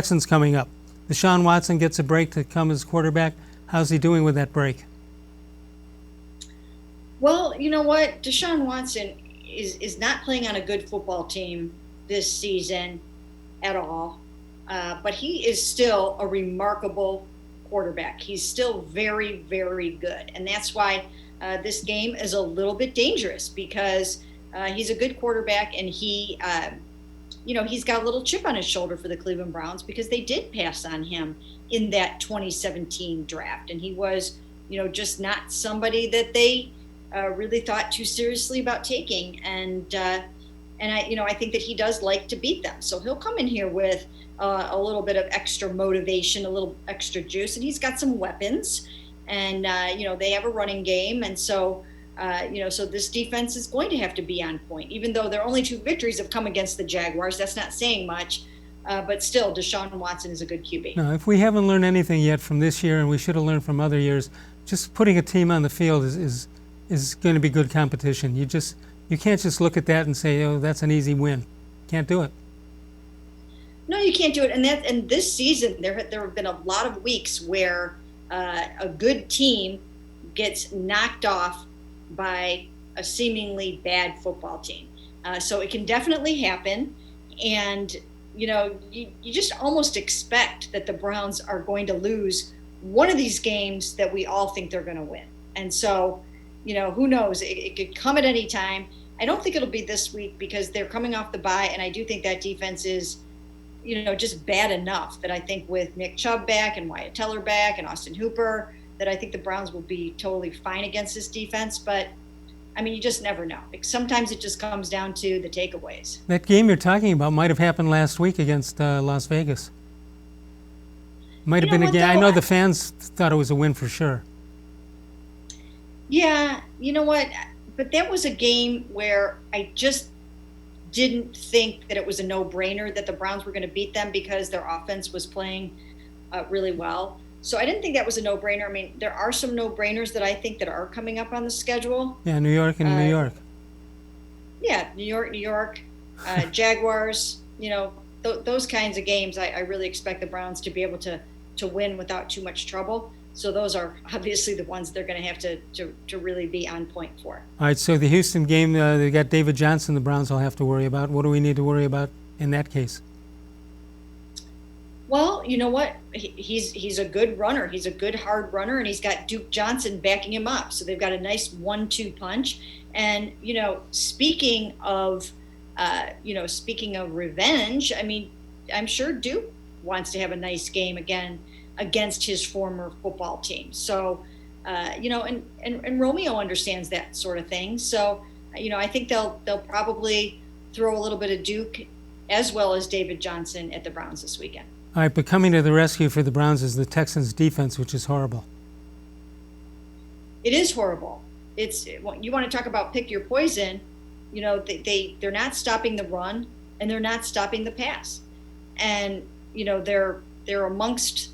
Texans coming up. Deshaun Watson gets a break to come as quarterback. How's he doing with that break? Well, you know what? Deshaun Watson is not playing on a good football team this season at all. But he is still a remarkable quarterback. He's still very, very good. And that's why this game is a little bit dangerous because he's a good quarterback and he's got a little chip on his shoulder for the Cleveland Browns because they did pass on him in that 2017 draft. And he was, just not somebody that they really thought too seriously about taking. And I think that he does like to beat them. So he'll come in here with a little bit of extra motivation, a little extra juice, and he's got some weapons. And they have a running game, and so so this defense is going to have to be on point. Even though their only 2 victories have come against the Jaguars, that's not saying much. But still, Deshaun Watson is a good QB. No, if we haven't learned anything yet from this year, and we should have learned from other years, just putting a team on the field is going to be good competition. You can't just look at that and say, oh, that's an easy win. Can't do it. No, you can't do it. And this season, there have been a lot of weeks where a good team gets knocked off by a seemingly bad football team. So it can definitely happen. And, you just almost expect that the Browns are going to lose one of these games that we all think they're going to win. And so, who knows? It could come at any time. I don't think it'll be this week because they're coming off the bye. And I do think that defense is just bad enough that I think with Nick Chubb back and Wyatt Teller back and Austin Hooper, that I think the Browns will be totally fine against this defense. But, you just never know. Sometimes it just comes down to the takeaways. That game you're talking about might have happened last week against Las Vegas. Might have been a game. I know the fans thought it was a win for sure. Yeah, you know what? But that was a game where I just didn't think that it was a no-brainer that the Browns were going to beat them because their offense was playing really well. So I didn't think that was a no-brainer. There are some no-brainers that I think that are coming up on the schedule. Yeah, New York and New York. Yeah, New York, Jaguars, those kinds of games I really expect the Browns to be able to win without too much trouble. So those are obviously the ones they're going to have to really be on point for. All right, so the Houston game, they got David Johnson the Browns will have to worry about. What do we need to worry about in that case? Well, you know what? He's a good runner. He's a good hard runner, and he's got Duke Johnson backing him up. So they've got a nice 1-2 punch. And, speaking of revenge, I'm sure Duke wants to have a nice game again against his former football team. So, and Romeo understands that sort of thing. So, I think they'll probably throw a little bit of Duke as well as David Johnson at the Browns this weekend. All right, but coming to the rescue for the Browns is the Texans' defense, which is horrible. It is horrible. You want to talk about pick your poison. They're not stopping the run and they're not stopping the pass, and they're amongst.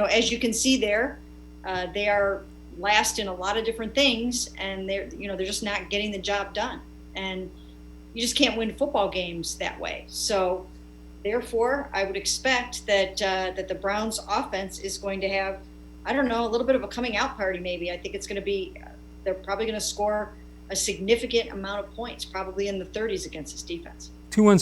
As you can see there, they are last in a lot of different things, and they're just not getting the job done. And you just can't win football games that way. So, therefore, I would expect that the Browns' offense is going to have, a little bit of a coming out party. Maybe I think it's going to be. They're probably going to score a significant amount of points, probably in the 30s against this defense. 2-1.